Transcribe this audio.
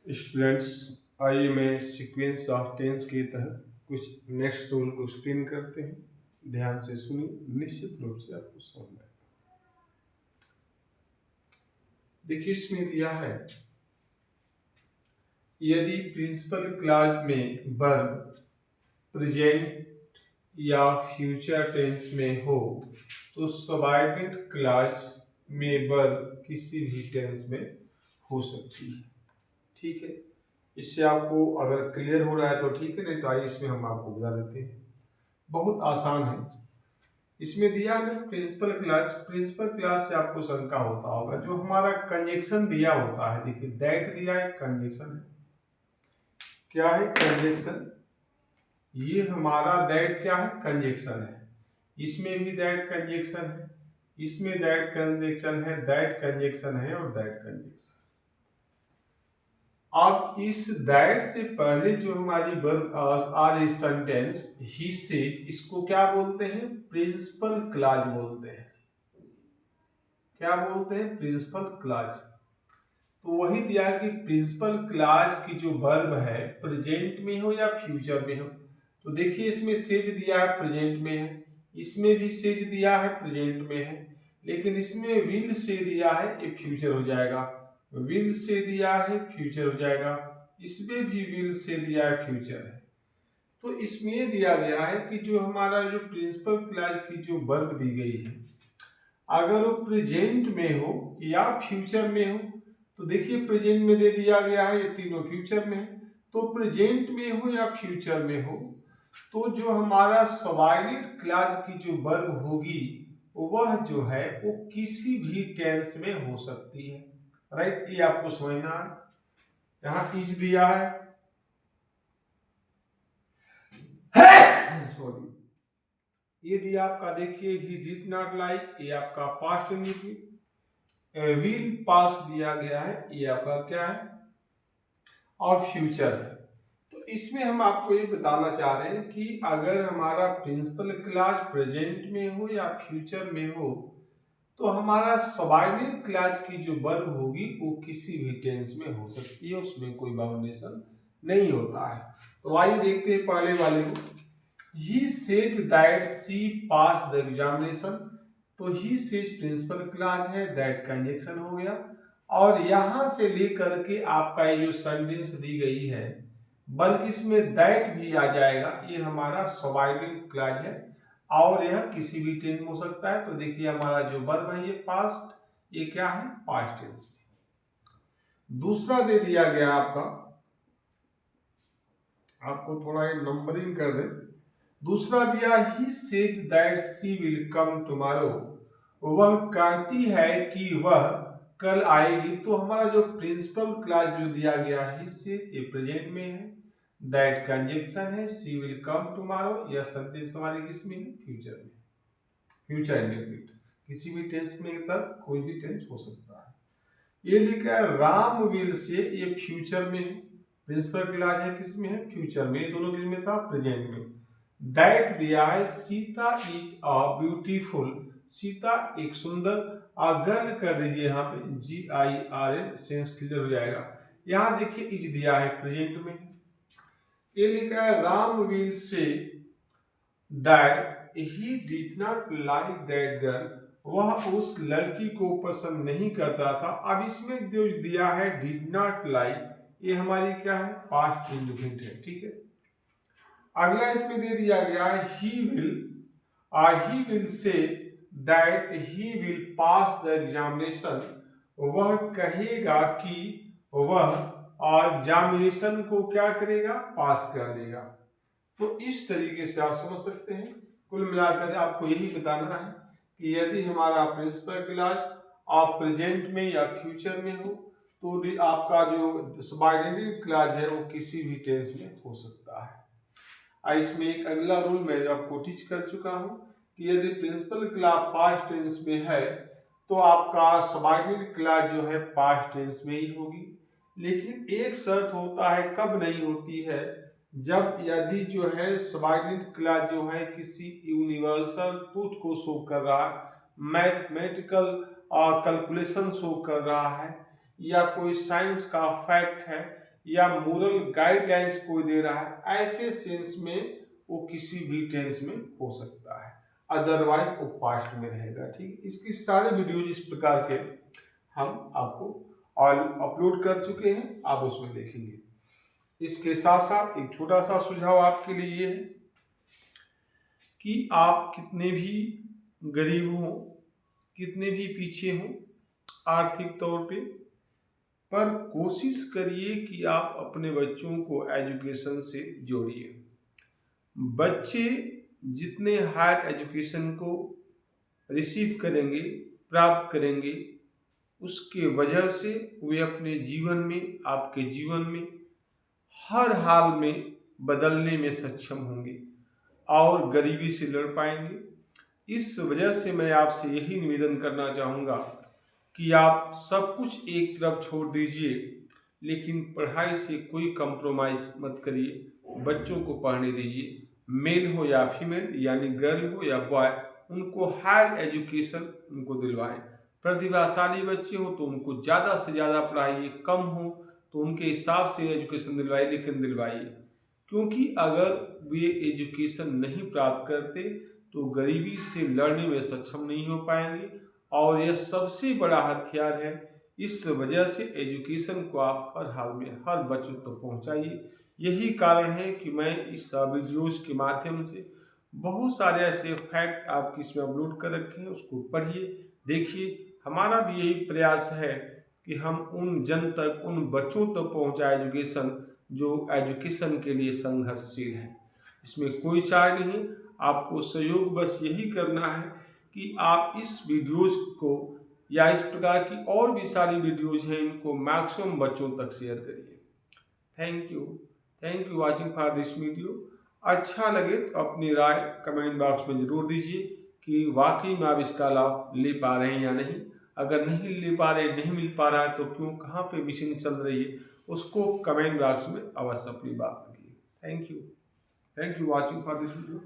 Students, आइए मैं sequence of tense के तहत कुछ नेक्स्ट रूल को स्क्रीन करते हैं। ध्यान से सुनिए, निश्चित रूप से आपको समझ में आएगा। देखिए, इसमें दिया है यदि प्रिंसिपल क्लॉज में वर्ब प्रेजेंट या फ्यूचर टेंस में हो तो सबऑर्डिनेट क्लॉज में वर्ब किसी भी टेंस में हो सकती है। ठीक है, इससे आपको अगर क्लियर हो रहा है तो ठीक है, नहीं तो आइए इसमें हम आपको बता देते हैं। बहुत आसान है। इसमें दिया है प्रिंसिपल क्लॉज। प्रिंसिपल क्लॉज से आपको शंका होता होगा, जो हमारा कंजक्शन दिया होता है। देखिए, दैट दिया है, कंजक्शन है। क्या है? कंजक्शन। ये हमारा दैट क्या है? कंजक्शन है। इसमें भी दैट कंजक्शन है, इसमें दैट कंजक्शन है, दैट कंजक्शन है और दैट कंजक्शन। अब इस दैट से पहले जो हमारी वर्ब आ रही सेंटेंस ही सेज, इसको क्या बोलते हैं? प्रिंसिपल क्लॉज बोलते हैं। क्या बोलते हैं? Principal clause. तो वही दिया है कि प्रिंसिपल क्लॉज की जो वर्ब है प्रेजेंट में हो या फ्यूचर में हो। तो देखिए, इसमें सेज दिया है, प्रेजेंट में है। इसमें भी सेज दिया है, प्रेजेंट में है। लेकिन इसमें विल से दिया है, ये फ्यूचर हो जाएगा। विल से दिया है, फ्यूचर हो जाएगा। इसमें भी विल से दिया है, फ्यूचर है। तो इसमें दिया गया है कि जो हमारा जो प्रिंसिपल क्लॉज की जो वर्ब दी गई है, अगर वो प्रेजेंट में हो या फ्यूचर में हो, तो देखिए प्रेजेंट में दे दिया गया है, ये तीनों फ्यूचर में है। तो प्रेजेंट में हो या फ्यूचर में हो, तो जो हमारा सबऑर्डिनेट क्लॉज की जो वर्ब होगी वह जो है वो किसी भी टेंस में हो सकती है। राइट, ये आपको समझना है। यहां इज दिया है, सॉरी, ये दिया आपका, देखिए ही डिड नॉट लाइक, ये आपका पास्ट इंडिकेट। विल पास दिया गया है, ये आपका क्या है? और फ्यूचर है। तो इसमें हम आपको ये बताना चाह रहे हैं कि अगर हमारा प्रिंसिपल क्लॉज प्रेजेंट में हो या फ्यूचर में हो, तो हमारा सबऑर्डिनेट क्लॉज की जो वर्ब होगी वो किसी भी टेंस में हो सकती है, उसमें कोई बाउंडेशन नहीं होता है। तो आइए देखते हैं पहले वाले को। He says that she pass the examination. तो ही सेज प्रिंसिपल क्लॉज है, दैट कंजक्शन हो गया। और यहां से लेकर के आपका ये जो सेंटेंस दी गई है, बल्कि इसमें दैट भी आ जाएगा, ये हमारा सबऑर्डिनेट क्लॉज है और यह किसी भी टेंस में हो सकता है। तो देखिए, हमारा जो वर्ब है ये पास्ट, ये क्या है? Past tense. दूसरा दे दिया गया आपको थोड़ा ये नंबरिंग कर दे। दूसरा दिया, he says that she will come tomorrow. वह कहती है कि वह कल आएगी। तो हमारा जो प्रिंसिपल क्लॉज जो दिया गया है, ही सेज, ये प्रेजेंट में है, दैट कंजक्शन है, शी विल कम टुमारो, यह सेंटेंस हमारी किसमें है? फ्यूचर में। फ्यूचर इंडेफिनिट, किसी भी टेंस में तक कोई भी टेंस हो सकता है। ये लिखा है राम विल से, ये फ्यूचर में है। प्रिंसिपल क्लॉज है किसमें है? फ्यूचर में। ये दोनों किसमें था? प्रेजेंट में। दैट दिया है, Sita is a beautiful, Sita एक सुंदर, गर्ल कर दीजिए यहाँ पे GIRL, सेंस क्लियर हो जाएगा। यहाँ देखिए इज दिया है, प्रेजेंट में। ये लिखा है Ram will say that he did not like that girl, वह उस लड़की को पसंद नहीं करता था। अब इसमें जो दिया है डिड नॉट लाइक, ये हमारी क्या है? पास्ट इंडेफिनिट है। ठीक है, अगला इसमें दे दिया गया है he will say that he will pass the examination. वह कहेगा कि वह एग्जामिनेशन को क्या करेगा? पास कर लेगा। तो इस तरीके से आप समझ सकते हैं। कुल मिलाकर आपको यही बताना है कि यदि हमारा प्रिंसिपल क्लॉज आप प्रेजेंट में या फ्यूचर में हो, तो भी आपका जो सबऑर्डिनेट क्लॉज है वो किसी भी टेंस में हो सकता है। इसमें एक अगला रूल मैं आपको टीच कर चुका हूं कि यदि प्रिंसिपल क्लॉज पास्ट टेंस में है तो आपका सबऑर्डिनेट क्लॉज जो है पास्ट टेंस में ही होगी। लेकिन एक शर्त होता है, कब नहीं होती है? जब यदि जो है सबऑर्डिनेट क्लॉज जो है किसी यूनिवर्सल ट्रूथ को शो कर रहा है, मैथमेटिकल कैलकुलेशन शो कर रहा है, या कोई साइंस का फैक्ट है, या मोरल गाइडलाइंस कोई दे रहा है, ऐसे सेंस में वो किसी भी टेंस में हो सकता है, अदरवाइज वो पास्ट में रहेगा। ठीक, इसकी सारे वीडियोज इस प्रकार के हम आपको ऑल अपलोड कर चुके हैं, आप उसमें देखेंगे। इसके साथ साथ एक छोटा सा सुझाव आपके लिए ये है कि आप कितने भी गरीब हों, कितने भी पीछे हों आर्थिक तौर पे, पर कोशिश करिए कि आप अपने बच्चों को एजुकेशन से जोड़िए। बच्चे जितने हायर एजुकेशन को रिसीव करेंगे, प्राप्त करेंगे, उसके वजह से वे अपने जीवन में, आपके जीवन में हर हाल में बदलने में सक्षम होंगे और गरीबी से लड़ पाएंगे। इस वजह से मैं आपसे यही निवेदन करना चाहूँगा कि आप सब कुछ एक तरफ छोड़ दीजिए, लेकिन पढ़ाई से कोई कंप्रोमाइज़ मत करिए। बच्चों को पढ़ने दीजिए, मेल हो या फीमेल, यानी गर्ल हो या बॉय, उनको हायर एजुकेशन उनको दिलवाएं। प्रतिभाशाली बच्चे हो तो उनको ज़्यादा से ज़्यादा पढ़ाइए, कम हो तो उनके हिसाब से एजुकेशन दिलवाइए, लेकिन दिलवाइए। क्योंकि अगर वे एजुकेशन नहीं प्राप्त करते तो गरीबी से लड़ने में सक्षम नहीं हो पाएंगे, और यह सबसे बड़ा हथियार है। इस वजह से एजुकेशन को आप हर हाल में हर बच्चों तक पहुंचाइए। यही कारण है कि मैं इस वीडियोज़ के माध्यम से बहुत सारे ऐसे फैक्ट आपकी इसमें अपलोड कर रखे हैं, उसको पढ़िए, देखिए। हमारा भी यही प्रयास है कि हम उन जन तक, उन बच्चों तक पहुंचाए एजुकेशन जो एजुकेशन के लिए संघर्षशील है। इसमें कोई चार्ज नहीं, आपको सहयोग बस यही करना है कि आप इस वीडियोज़ को या इस प्रकार की और भी सारी वीडियोज़ हैं, इनको मैक्सिमम बच्चों तक शेयर करिए। Thank you watching for this video. अच्छा लगे तो अपनी राय कमेंट बॉक्स में ज़रूर दीजिए कि वाकई में आप इसका लाभ ले पा रहे हैं या नहीं। अगर नहीं ले पा रहे, नहीं मिल पा रहा है तो क्यों, कहाँ पे मिसिंग चल रही है, उसको कमेंट बॉक्स में अवश्य अपनी बात रखिए। Thank you watching for this video.